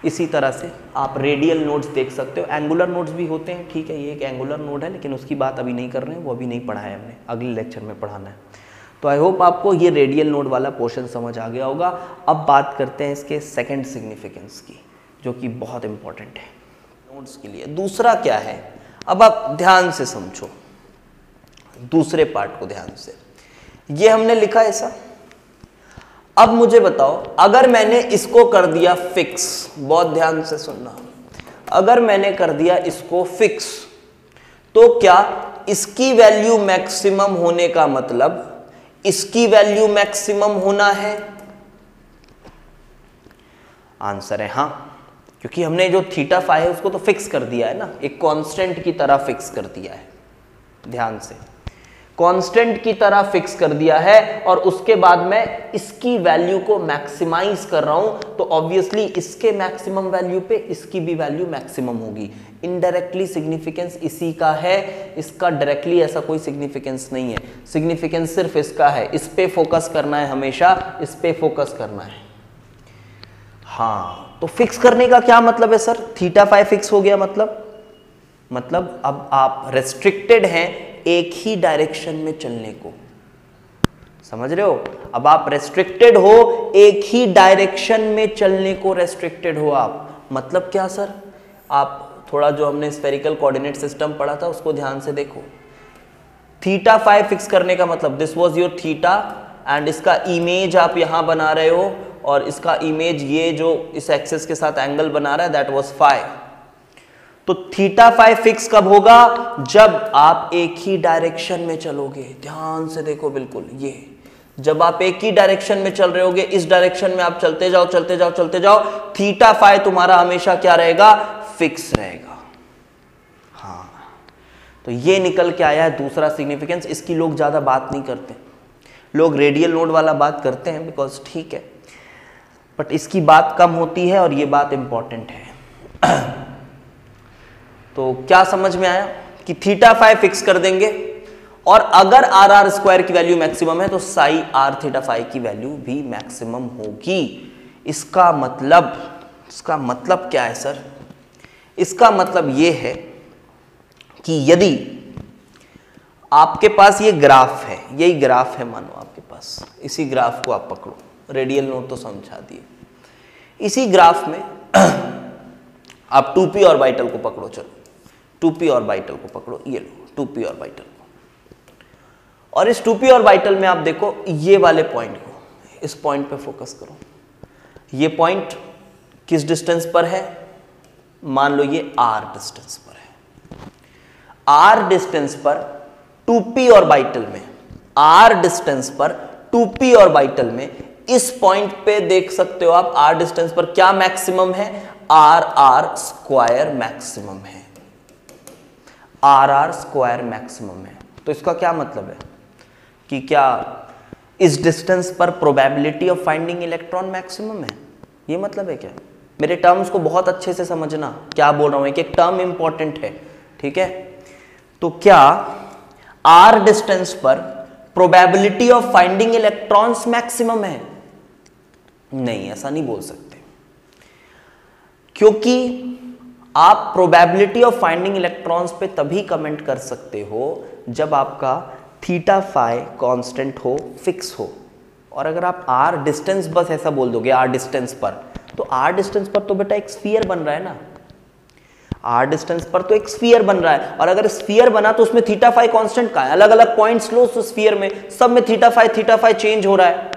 इसी तरह से आप रेडियल नोड्स देख सकते हो, एंगुलर नोड्स भी होते हैं, ठीक है, ये एक एंगुलर नोड है, लेकिन उसकी बात अभी नहीं कर रहे हैं, वो अभी नहीं पढ़ा है हमने, अगले लेक्चर में पढ़ाना है। तो आई होप आपको ये रेडियल नोड वाला पोर्शन समझ आ गया होगा। अब बात करते हैं इसके सेकंड सिग्निफिकेंस की, जो कि बहुत इंपॉर्टेंट है नोड्स के लिए। दूसरा क्या है, अब आप ध्यान से समझो, दूसरे पार्ट को ध्यान से। ये हमने लिखा ऐसा। अब मुझे बताओ, अगर मैंने इसको कर दिया फिक्स, बहुत ध्यान से सुनना, अगर मैंने कर दिया इसको फिक्स, तो क्या इसकी वैल्यू मैक्सिमम होने का मतलब इसकी वैल्यू मैक्सिमम होना है? आंसर है हाँ, क्योंकि हमने जो θ फाई है उसको तो फिक्स कर दिया है ना, एक कांस्टेंट की तरह फिक्स कर दिया है। ध्यान से, कांस्टेंट की तरह फिक्स कर दिया है, और उसके बाद मैं इसकी वैल्यू को मैक्सिमाइज कर रहा हूं, तो ऑब्वियसली इसके मैक्सिमम वैल्यू पे इसकी भी वैल्यू मैक्सिमम होगी। इनडायरेक्टली सिग्निफिकेंस इसी का है, इसका डायरेक्टली ऐसा कोई सिग्निफिकेंस नहीं है। सिग्निफिकेंस सिर्फ इसका है, इस पे फोकस करना है, हमेशा इस पे फोकस करना है। हाँ, तो फिक्स करने का क्या मतलब है सर? θ फाई फिक्स हो गया मतलब अब आप रेस्ट्रिक्टेड हैं एक ही डायरेक्शन में चलने को, समझ रहे हो? अब आप रेस्ट्रिक्टेड हो एक ही डायरेक्शन में चलने को, रेस्ट्रिक्टेड हो आप। मतलब क्या सर? आप थोड़ा जो हमने स्फेरिकल कोऑर्डिनेट सिस्टम पढ़ा था उसको ध्यान से देखो। θ फाई फिक्स करने का मतलब दिस वाज योर θ, एंड इसका इमेज आप यहां बना रहे हो, और इसका इमेज ये जो इस एक्सिस के साथ एंगल बना रहा है दैट वाज फाई। तो θ फाई फिक्स कब होगा? जब आप एक ही डायरेक्शन में चलोगे। ध्यान से देखो, बिल्कुल ये जब आप एक ही डायरेक्शन में चल रहे होगे, इस डायरेक्शन में आप चलते जाओ चलते जाओ चलते जाओ, थीटा फाई तुम्हारा हमेशा क्या रहेगा, फिक्स रहेगा। हाँ, तो ये निकल के आया है दूसरा सिग्निफिकेंस। इसकी लोग ज्यादा बात नहीं करते, लोग रेडियल नोड वाला बात करते हैं बिकॉज ठीक है, बट इसकी बात कम होती है और ये बात इंपॉर्टेंट है। तो क्या समझ में आया कि थीटा फाई फिक्स कर देंगे, और अगर आर आर स्क्वायर की वैल्यू मैक्सिमम है तो साई आर थीटा फाई की वैल्यू भी मैक्सिमम होगी। इसका मतलब क्या है सर? इसका मतलब ये है कि यदि आपके पास ये ग्राफ है, यही ग्राफ है मानो आपके पास, इसी ग्राफ को आप पकड़ो, रेडियल नोड तो समझा दिए, इसी ग्राफ में आप 2p ऑर्बिटल को पकड़ो, चलो 2p ऑर्बिटल को पकड़ो, ये लो 2p ऑर्बिटल को, और इस 2p ऑर्बिटल में आप देखो ये वाले पॉइंट को, इस पॉइंट पे फोकस करो। ये पॉइंट किस डिस्टेंस पर है? मान लो ये r डिस्टेंस पर है। r डिस्टेंस पर 2p ऑर्बिटल में, r डिस्टेंस पर 2p ऑर्बिटल में इस पॉइंट पे देख सकते हो आप r डिस्टेंस पर क्या मैक्सिमम है? r स्क्वायर मैक्सिमम है, r स्क्वायर मैक्सिमम है। तो इसका क्या मतलब है कि क्या इस डिस्टेंस पर probability of finding electron maximum है? ये मतलब है क्या? मेरे टर्म्स को बहुत अच्छे से समझना, क्या बोल रहा हूं, एक टर्म इंपॉर्टेंट है, ठीक है? तो क्या r डिस्टेंस पर probability of finding electrons maximum है? नहीं, ऐसा नहीं बोल सकते, क्योंकि आप प्रोबेबिलिटी ऑफ फाइंडिंग इलेक्ट्रॉन्स पे तभी कमेंट कर सकते हो जब आपका थीटा फाई कांस्टेंट हो, फिक्स हो। और अगर आप r डिस्टेंस बस ऐसा बोल दोगे r डिस्टेंस पर, तो r डिस्टेंस पर तो बेटा एक स्फीयर बन रहा है ना, r डिस्टेंस पर तो एक स्फीयर बन रहा है, और अगर स्फीयर बना तो उसमें थीटा फाई कांस्टेंट का है, अलग अलग पॉइंट्स लो उस स्फीयर में, सब में थीटा फाई चेंज हो रहा है,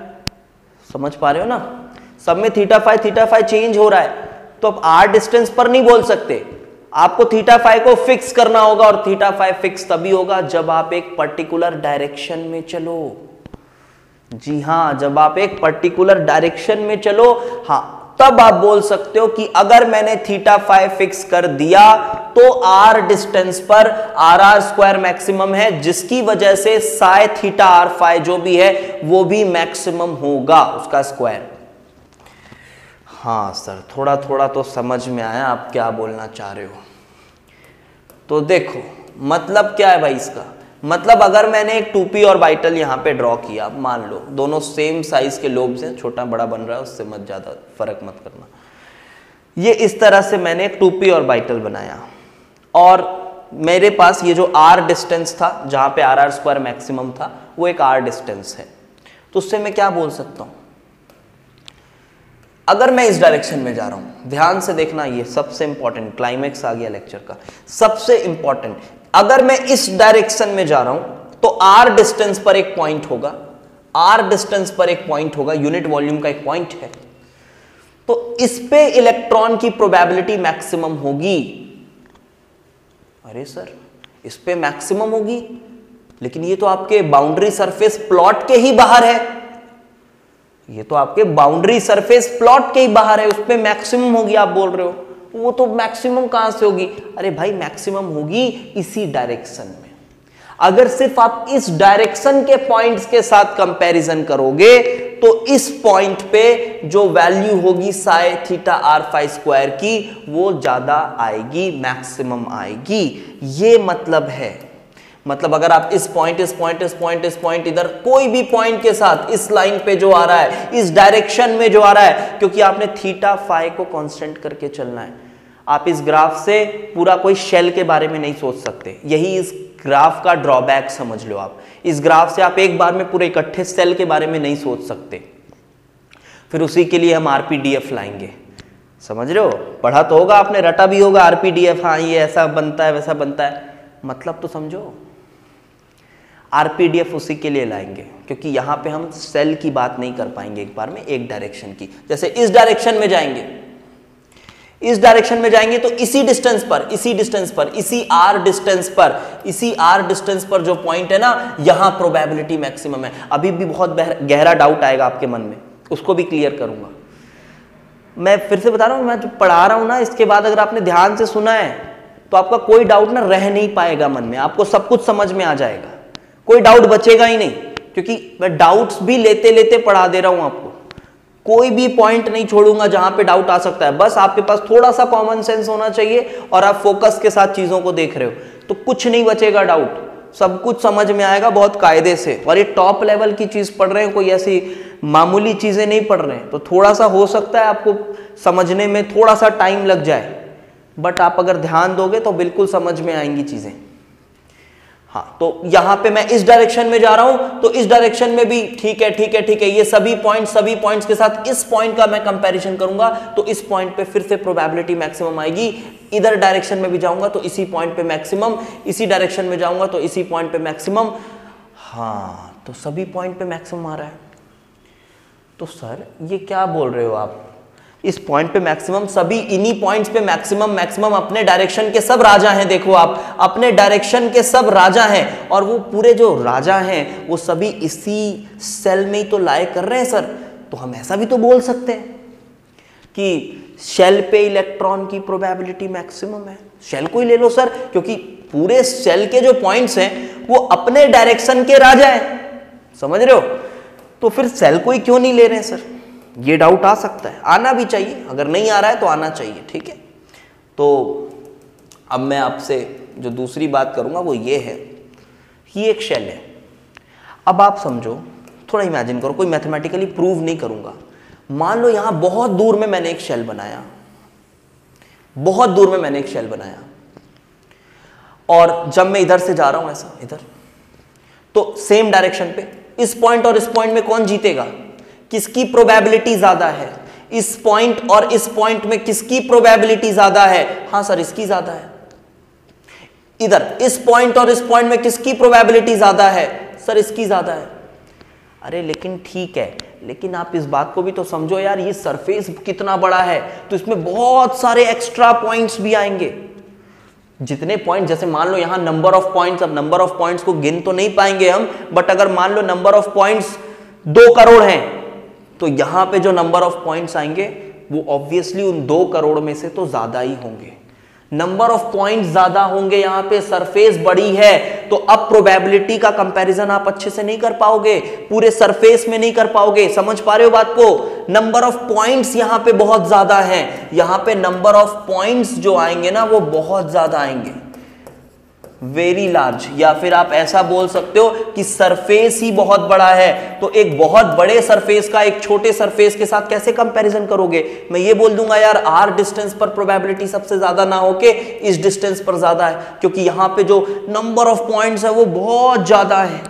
समझ पा रहे हो ना? सब में थीटा फाई चेंज हो रहा है। तो अब r डिस्टेंस पर नहीं बोल सकते, आपको थीटा फाई को फिक्स करना होगा, और थीटा फाई फिक्स तभी होगा जब आप एक पर्टिकुलर डायरेक्शन में चलो। जी हां, जब आप एक पर्टिकुलर डायरेक्शन में चलो, हाँ, तब आप बोल सकते हो कि अगर मैंने थीटा फाई फिक्स कर दिया तो r डिस्टेंस पर r स्क्वायर मैक्सिमम है, जिसकी वजह से साई थीटा आर फाई जो भी है वो भी मैक्सिमम होगा, उसका स्क्वायर। हाँ सर, थोड़ा थोड़ा तो समझ में आया आप क्या बोलना चाह रहे हो। तो देखो मतलब क्या है भाई इसका, मतलब अगर मैंने एक 2p ऑर्बिटल यहाँ पे ड्रॉ किया, मान लो दोनों सेम साइज के लोब्स हैं, छोटा बड़ा बन रहा है, उससे मत ज़्यादा फर्क मत करना। ये इस तरह से मैंने एक 2p ऑर्बिटल बनाया, और मेरे पास ये जो r डिस्टेंस था, जहाँ पे r स्क्वायर मैक्सिमम था, वो एक r डिस्टेंस है। तो उससे मैं क्या बोल सकता हूँ? अगर मैं इस डायरेक्शन में जा रहा हूं, ध्यान से देखना, ये सबसे इंपॉर्टेंट क्लाइमेक्स आ गया लेक्चर का, सबसे इंपॉर्टेंट, अगर मैं इस डायरेक्शन में जा रहा हूं तो r डिस्टेंस पर एक पॉइंट होगा, r डिस्टेंस पर एक पॉइंट होगा, यूनिट वॉल्यूम का एक पॉइंट है, तो इस पे इलेक्ट्रॉन की प्रोबेबिलिटी मैक्सिमम होगी। अरे सर, इस पे मैक्सिमम होगी, लेकिन ये तो आपके बाउंड्री सरफेस प्लॉट के ही बाहर है, ये तो आपके बाउंड्री सरफेस प्लॉट के ही बाहर है, उस पे मैक्सिमम होगी आप बोल रहे हो, वो तो मैक्सिमम कहां से होगी? अरे भाई मैक्सिमम होगी इसी डायरेक्शन में। अगर सिर्फ आप इस डायरेक्शन के पॉइंट्स के साथ कंपैरिजन करोगे तो इस पॉइंट पे जो वैल्यू होगी psi theta R phi square की, वो ज्यादा आएगी, मैक्सिमम आएगी। ये मतलब है, मतलब अगर आप इस पॉइंट इधर कोई भी पॉइंट के साथ इस लाइन पे जो आ रहा है, इस डायरेक्शन में जो आ रहा है, क्योंकि आपने थीटा फाई को कांस्टेंट करके चलना है, आप इस ग्राफ से पूरा कोई शेल के बारे में नहीं सोच सकते, यही इस ग्राफ का ड्रॉबैक समझ लो आप। इस ग्राफ से आप एक बार में पूरे इकट्ठे सेल के बारे में नहीं सोच सकते, फिर उसी के लिए हम आरपीडीएफ लाएंगे, समझ रहे हो? पढ़ा तो होगा आपने, रटा भी होगा आरपीडीएफ, हाँ ये ऐसा बनता है वैसा बनता है, मतलब तो समझो। आरपीडीएफ उसी के लिए लाएंगे, क्योंकि यहां पे हम सेल की बात नहीं कर पाएंगे एक बार में, एक डायरेक्शन की। जैसे इस डायरेक्शन में जाएंगे, इस डायरेक्शन में जाएंगे तो इसी डिस्टेंस पर, इसी डिस्टेंस पर, इसी आर डिस्टेंस पर, इसी आर डिस्टेंस पर जो पॉइंट है ना, यहां प्रोबेबिलिटी मैक्सिमम है। अभी भी बहुत गहरा डाउट आएगा आपके मन में, उसको भी क्लियर करूंगा। मैं फिर से बता रहा हूं, मैं जो पढ़ा रहा हूं ना, इसके बाद अगर आपने ध्यान से सुना है तो आपका कोई डाउट ना रह नहीं पाएगा मन में, आपको सब कुछ समझ में आ जाएगा, कोई डाउट बचेगा ही नहीं, क्योंकि मैं डाउट्स भी लेते लेते पढ़ा दे रहा हूं आपको। कोई भी पॉइंट नहीं छोड़ूंगा जहां पे डाउट आ सकता है। बस आपके पास थोड़ा सा कॉमन सेंस होना चाहिए और आप फोकस के साथ चीजों को देख रहे हो तो कुछ नहीं बचेगा डाउट, सब कुछ समझ में आएगा बहुत कायदे से। और ये टॉप लेवल की चीज पढ़ रहे हैं, कोई ऐसी मामूली चीजें नहीं पढ़ रहे हैं, तो थोड़ा सा हो सकता है आपको समझने में थोड़ा सा टाइम लग जाए, बट आप अगर ध्यान दोगे तो बिल्कुल समझ में आएंगी चीजें। हाँ, तो यहां पे मैं इस डायरेक्शन में जा रहा हूं तो इस डायरेक्शन में भी ठीक है, ठीक है, ठीक है, ये सभी पॉइंट्स के साथ इस पॉइंट का मैं कंपैरिजन करूंगा तो इस पॉइंट पे फिर से प्रोबेबिलिटी मैक्सिमम आएगी। इधर डायरेक्शन में भी जाऊंगा तो इसी पॉइंट पे मैक्सिमम, इसी डायरेक्शन में जाऊंगा तो इसी पॉइंट पे मैक्सिमम। हाँ, तो सभी पॉइंट पे मैक्सिमम आ रहा है। तो सर ये क्या बोल रहे हो आप, इस पॉइंट पे मैक्सिमम, सभी इन्हीं पॉइंट्स पे मैक्सिमम, मैक्सिमम अपने डायरेक्शन के सब राजा हैं। देखो आप, अपने डायरेक्शन के सब राजा हैं और वो पूरे जो राजा हैं वो सभी इसी सेल में ही तो लाए कर रहे हैं सर। तो हम ऐसा भी तो बोल सकते हैं कि शेल पे इलेक्ट्रॉन की प्रोबेबिलिटी मैक्सिमम है। शेल को ही ले लो सर, क्योंकि पूरे शेल के जो पॉइंट्स हैं वो अपने डायरेक्शन के राजा हैं, समझ रहे हो? तो फिर शेल को ही क्यों नहीं ले रहे हैं सर? ये डाउट आ सकता है, आना भी चाहिए, अगर नहीं आ रहा है तो आना चाहिए, ठीक है। तो अब मैं आपसे जो दूसरी बात करूंगा वो ये है, ये एक शेल है। अब आप समझो, थोड़ा इमेजिन करो, कोई मैथमेटिकली प्रूव नहीं करूंगा। मान लो यहां बहुत दूर में मैंने एक शेल बनाया, बहुत दूर में मैंने एक शेल बनाया, और जब मैं इधर से जा रहा हूं ऐसा इधर, तो सेम डायरेक्शन पे इस पॉइंट और इस पॉइंट में कौन जीतेगा, किसकी प्रोबेबिलिटी ज्यादा है? इस पॉइंट और इस पॉइंट में किसकी प्रोबेबिलिटी ज्यादा है? हाँ सर, इसकी ज्यादा है। इधर इस पॉइंट और इस पॉइंट में किसकी प्रोबेबिलिटी ज्यादा है? सर इसकी ज्यादा है। अरे लेकिन ठीक है, लेकिन आप इस बात को भी तो समझो यार, ये सरफेस कितना बड़ा है, तो इसमें बहुत सारे एक्स्ट्रा पॉइंट्स भी आएंगे। जितने पॉइंट, जैसे मान लो यहां नंबर ऑफ पॉइंट्स, अब नंबर ऑफ पॉइंट्स को गिन तो नहीं पाएंगे हम, बट अगर मान लो नंबर ऑफ पॉइंट्स 2 करोड़ हैं, तो यहां पे जो नंबर ऑफ पॉइंट्स आएंगे वो ऑब्वियसली उन 2 करोड़ में से तो ज्यादा ही होंगे। नंबर ऑफ पॉइंट्स ज्यादा होंगे, यहां पे सरफेस बड़ी है, तो अब प्रोबेबिलिटी का कंपैरिजन आप अच्छे से नहीं कर पाओगे, पूरे सरफेस में नहीं कर पाओगे। समझ पा रहे हो बात को? नंबर ऑफ पॉइंट्स यहां पे बहुत ज्यादा हैं, यहां पे नंबर ऑफ पॉइंट्स जो आएंगे ना वो बहुत ज्यादा आएंगे, वेरी लार्ज। या फिर आप ऐसा बोल सकते हो कि सरफेस ही बहुत बड़ा है, तो एक बहुत बड़े सरफेस का एक छोटे सरफेस के साथ कैसे कंपैरिजन करोगे? मैं ये बोल दूंगा यार आर डिस्टेंस पर प्रोबेबिलिटी सबसे ज्यादा ना होके इस डिस्टेंस पर ज्यादा है, क्योंकि यहां पे जो नंबर ऑफ पॉइंट्स है वो बहुत ज्यादा है,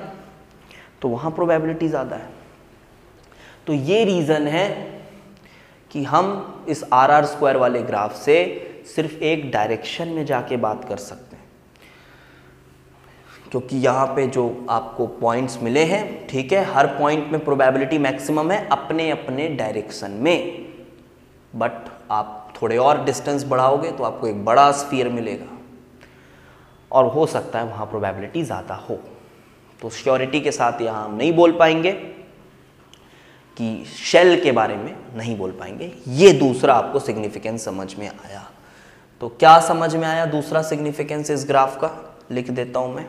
तो वहां प्रोबेबिलिटी ज्यादा है। तो ये रीजन है कि हम इस RR² वाले ग्राफ से सिर्फ एक डायरेक्शन में जाके बात कर सकते हैं, क्योंकि यहाँ पे जो आपको पॉइंट्स मिले हैं, ठीक है, हर पॉइंट में प्रोबेबिलिटी मैक्सिमम है अपने अपने डायरेक्शन में, बट आप थोड़े और डिस्टेंस बढ़ाओगे तो आपको एक बड़ा स्फीयर मिलेगा और हो सकता है वहाँ प्रोबेबिलिटी ज़्यादा हो। तो श्योरिटी के साथ यहाँ हम नहीं बोल पाएंगे कि शेल के बारे में नहीं बोल पाएंगे। ये दूसरा आपको सिग्निफिकेंस समझ में आया। तो क्या समझ में आया दूसरा सिग्निफिकेंस इस ग्राफ का? लिख देता हूँ मैं।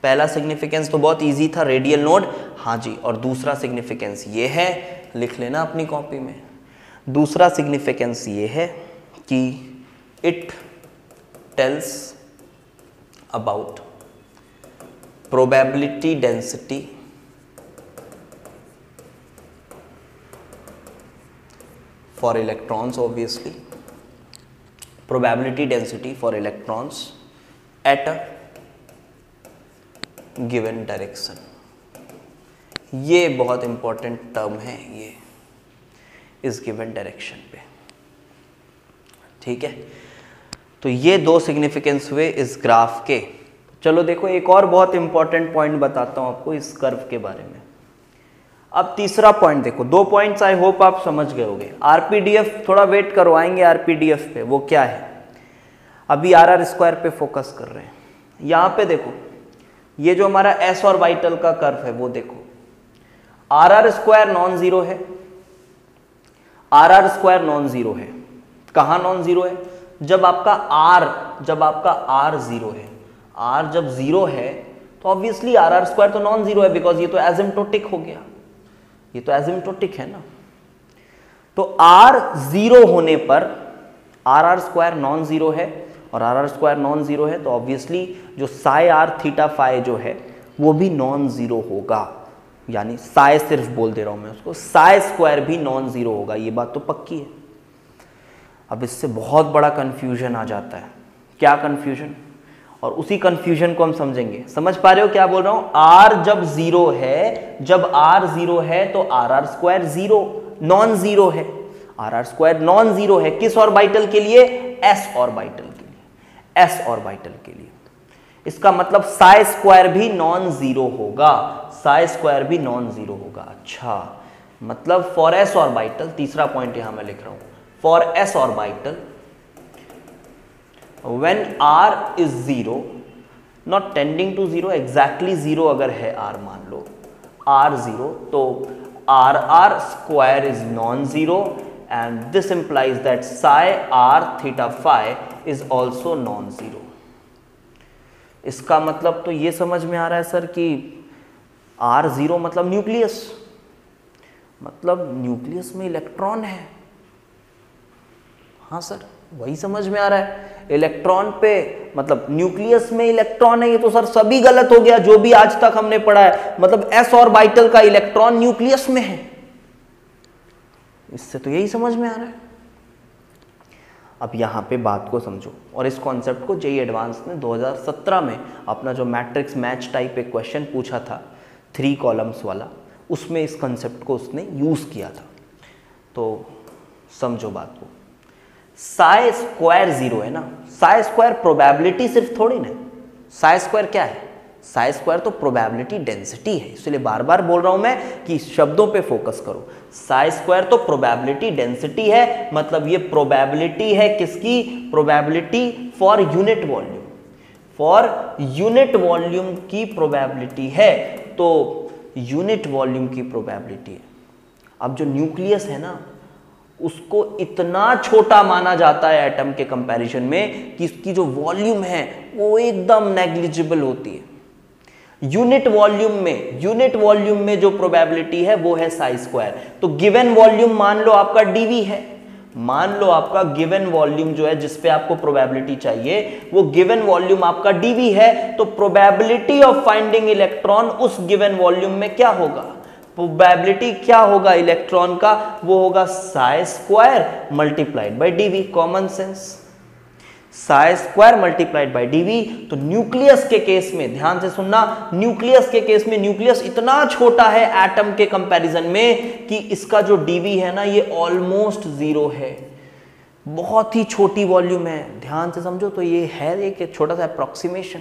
पहला सिग्निफिकेंस तो बहुत इजी था, रेडियल नोड, हाँ जी, और दूसरा सिग्निफिकेंस ये है, लिख लेना अपनी कॉपी में। दूसरा सिग्निफिकेंस ये है कि it tells about probability density for electrons, obviously probability density for electrons at a given direction। ये बहुत इंपॉर्टेंट टर्म है ये, इस गिवन डायरेक्शन पे, ठीक है। तो ये 2 सिग्निफिकेंस हुए इस ग्राफ के। चलो देखो एक और बहुत इंपॉर्टेंट पॉइंट बताता हूं आपको इस कर्व के बारे में। अब तीसरा पॉइंट देखो, 2 पॉइंट्स आई होप आप समझ गए होंगे। आरपीडीएफ थोड़ा वेट करवाएंगे आरपीडीएफ पे, वो क्या है, अभी आरआर स्क्वायर पे फोकस कर रहे हैं। यहां पे देखो ये जो हमारा एस ऑर्बिटल का कर्व है वो देखो, आरआर स्क्वायर नॉन जीरो है, आरआर स्क्वायर नॉन जीरो है। कहां नॉन जीरो है, जब आपका आर जीरो है। आर जब जीरो है तो ऑब्वियसली आरआर स्क्वायर तो नॉन जीरो है, बिकॉज ये तो एसिम्प्टोटिक हो गया, ये तो एसिम्प्टोटिक है ना। तो आर जीरो होने पर आरआर स्क्वायर नॉन जीरो है, और आरआर स्क्वायर नॉन जीरो है तो ऑब्वियसली जो साई आर थीटा फाई जो है वो भी नॉन जीरो होगा, यानी साई सिर्फ बोल दे रहा हूं मैं उसको, साई स्क्वायर भी नॉन जीरो होगा, ये बात तो पक्की है। अब इससे बहुत बड़ा कंफ्यूजन आ जाता है। क्या कंफ्यूजन, और उसी कंफ्यूजन को हम समझेंगे। समझ पा रहे हो क्या बोल रहा हूं, आर जब जीरो है, जब आर जीरो है तो RR square zero non zero है, आरआर स्क्वायर नॉन जीरो है। किस ऑर्बिटल के लिए, एस ऑर्बिटल के लिए, एस ऑर्बिटल के लिए। इसका मतलब साई स्क्वायर भी नॉन जीरो होगा, साई स्क्वायर भी नॉन जीरो होगा। अच्छा, मतलब फॉर एस ऑर्बिटल, तीसरा पॉइंट यहां मैं लिख रहा हूं, for S orbital when r is zero, not tending to zero, exactly zero अगर है r, मान लो r zero, तो r square is non-zero and this implies that psi r theta phi is also non-zero। इसका मतलब तो ये समझ में आ रहा है सर कि r zero मतलब न्यूक्लियस, मतलब न्यूक्लियस में इलेक्ट्रॉन है। हाँ सर, वही समझ में आ रहा है, इलेक्ट्रॉन पे मतलब न्यूक्लियस में इलेक्ट्रॉन है। ये तो सर सभी गलत हो गया जो भी आज तक हमने पढ़ा है, मतलब एस ऑर्बिटल का इलेक्ट्रॉन न्यूक्लियस में है, इससे तो यही समझ में आ रहा है। अब यहां पे बात को समझो, और इस कॉन्सेप्ट को जेईई एडवांस ने 2017 में अपना जो मैट्रिक्स मैच टाइप एक क्वेश्चन पूछा था 3 कॉलम्स वाला, उसमें इस कॉन्सेप्ट को उसने यूज किया था। तो समझो बात को, साई स्क्वायर जीरो है ना, साई स्क्वायर प्रोबेबिलिटी सिर्फ थोड़ी ना, साई स्क्वायर क्या है, साई स्क्वायर तो प्रोबेबिलिटी डेंसिटी है। इसलिए बार बार बोल रहा हूं मैं कि शब्दों पे फोकस करो। साई स्क्वायर तो प्रोबेबिलिटी डेंसिटी है, मतलब ये प्रोबेबिलिटी है किसकी, probability for unit volume, for unit volume की प्रोबेबिलिटी है, तो यूनिट वॉल्यूम की प्रोबेबिलिटी है। अब जो न्यूक्लियस है ना, उसको इतना छोटा माना जाता है एटम के कंपैरिजन में कि इसकी जो वॉल्यूम है वो एकदम नेग्लिजिबल होती है। यूनिट वॉल्यूम में जो प्रोबेबिलिटी है वो है साई स्क्वायर। तो गिवन वॉल्यूम मान लो आपका डीवी है, मान लो आपका गिवन वॉल्यूम जो है जिस पे आपको प्रोबेबिलिटी चाहिए वो गिवन वॉल्यूम आपका डीवी है, तो प्रोबेबिलिटी ऑफ फाइंडिंग इलेक्ट्रॉन उस गिवन वॉल्यूम में क्या होगा, प्रोबेबिलिटी क्या होगा इलेक्ट्रॉन का, वो होगा psi square multiplied by DV. Common sense, psi square multiplied by DV. तो न्यूक्लियस के केस में ध्यान से सुनना, न्यूक्लियस के केस में न्यूक्लियस इतना छोटा है एटम के कंपैरिजन में कि इसका जो डीवी है ना ये ऑलमोस्ट जीरो है, बहुत ही छोटी वॉल्यूम है। ध्यान से समझो, तो ये है एक छोटा सा अप्रोक्सीमेशन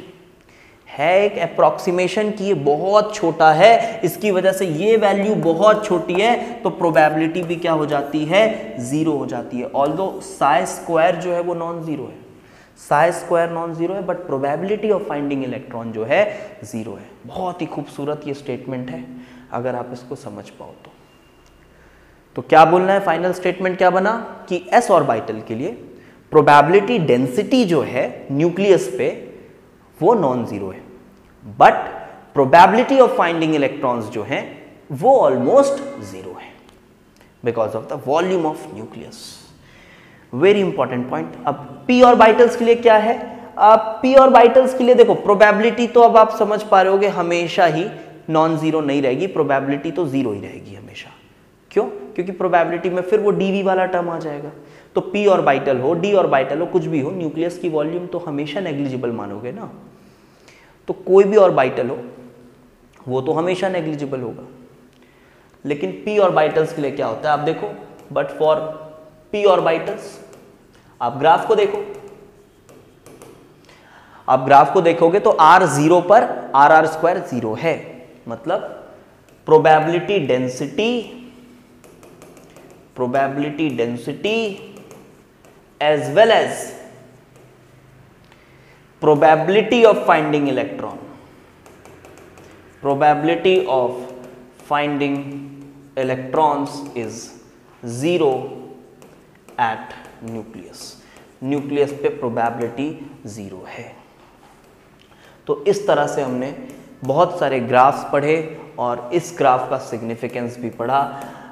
है, एक अप्रोक्सीमेशन की ये बहुत छोटा है, इसकी वजह से ये वैल्यू बहुत छोटी है, तो प्रोबेबिलिटी भी क्या हो जाती है, जीरो हो जाती है। ऑल्दो साई स्क्वायर जो है वो नॉन जीरो है, साई स्क्वायर नॉन जीरो है, but probability of finding electron जो है जीरो है। बहुत ही खूबसूरत ये स्टेटमेंट है अगर आप इसको समझ पाओ तो क्या बोलना है, फाइनल स्टेटमेंट क्या बना कि एस ऑर्बिटल के लिए प्रोबेबिलिटी डेंसिटी जो है न्यूक्लियस पे वो नॉन जीरो है, but probability of finding electrons जो हैं वो ऑलमोस्ट जीरो है because of the volume of nucleus. Very important point. अब पी ऑर्बिटल्स के लिए क्या है, अब पी ऑर्बिटल्स के लिए देखो प्रोबेबिलिटी तो अब आप समझ पा रहे होगे हमेशा ही नॉन जीरो नहीं रहेगी, प्रोबेबिलिटी तो जीरो ही रहेगी हमेशा। क्यों, क्योंकि प्रोबेबिलिटी में फिर वो डीवी वाला टर्म आ जाएगा। तो पी ऑर्बिटल हो, डी ऑर्बिटल हो, कुछ भी हो, न्यूक्लियस की वॉल्यूम तो हमेशा नेग्लिजिबल मानोगे ना। तो कोई भी ऑर्बिटल हो वो तो हमेशा नेग्लिजिबल होगा, लेकिन पी ऑर्बिटल्स के लिए क्या होता है आप देखो, बट फॉर पी ऑर्बिटल्स आप ग्राफ को देखो, आप ग्राफ को देखोगे तो आर जीरो पर आर आर स्क्वायर जीरो है, मतलब probability density as well as probability of finding electron. Probability of finding electrons is 0 at nucleus. Nucleus पे प्रोबेबिलिटी 0 है। तो इस तरह से हमने बहुत सारे ग्राफ्स पढ़े और इस ग्राफ का सिग्निफिकेंस भी पढ़ा।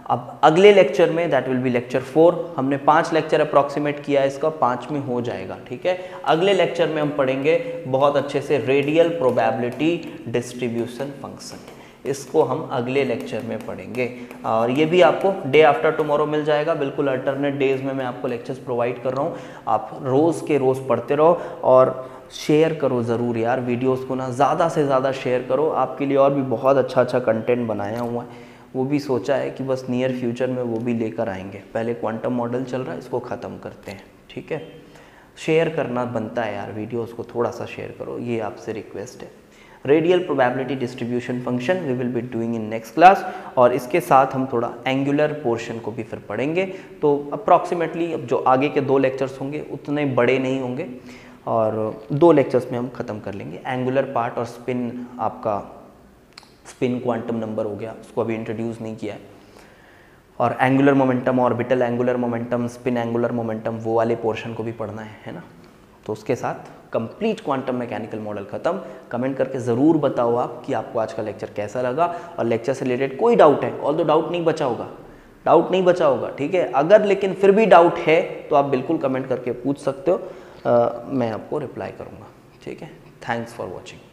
अब अगले लेक्चर में, दैट विल बी लेक्चर 4, हमने 5 लेक्चर अप्रॉक्सीमेट किया है, इसका 5 में हो जाएगा, ठीक है। अगले लेक्चर में हम पढ़ेंगे बहुत अच्छे से रेडियल प्रोबेबिलिटी डिस्ट्रीब्यूशन फंक्शन, इसको हम अगले लेक्चर में पढ़ेंगे और ये भी आपको डे आफ्टर टुमारो मिल जाएगा। बिल्कुल अल्टरनेट डेज में मैं आपको लेक्चर्स प्रोवाइड कर रहा हूँ, आप रोज़ के रोज़ पढ़ते रहो और शेयर करो ज़रूर यार वीडियोस को ना, ज़्यादा से ज़्यादा शेयर करो। आपके लिए और भी बहुत अच्छा कंटेंट बनाया हुआ है, वो भी सोचा है कि बस नियर फ्यूचर में वो भी लेकर आएंगे। पहले क्वांटम मॉडल चल रहा है, इसको ख़त्म करते हैं, ठीक है। शेयर करना बनता है यार, वीडियोस को थोड़ा सा शेयर करो, ये आपसे रिक्वेस्ट है। Radial probability distribution function we will be doing in next class, और इसके साथ हम थोड़ा एंगुलर पोर्शन को भी फिर पढ़ेंगे। तो अप्रॉक्सीमेटली अब जो आगे के 2 लेक्चर्स होंगे उतने बड़े नहीं होंगे और 2 लेक्चर्स में हम ख़त्म कर लेंगे एंगुलर पार्ट। और स्पिन, आपका स्पिन क्वांटम नंबर हो गया, उसको अभी इंट्रोड्यूस नहीं किया है, और angular momentum, orbital angular momentum, spin angular momentum, वो वाले पोर्शन को भी पढ़ना है ना। तो उसके साथ कंप्लीट क्वांटम मैकेनिकल मॉडल खत्म। कमेंट करके ज़रूर बताओ आप कि आपको आज का लेक्चर कैसा लगा, और लेक्चर से रिलेटेड कोई डाउट है, ऑल्दो डाउट नहीं बचा होगा, ठीक है। अगर लेकिन फिर भी डाउट है तो आप बिल्कुल कमेंट करके पूछ सकते हो, मैं आपको रिप्लाई करूँगा, ठीक है। Thanks for watching.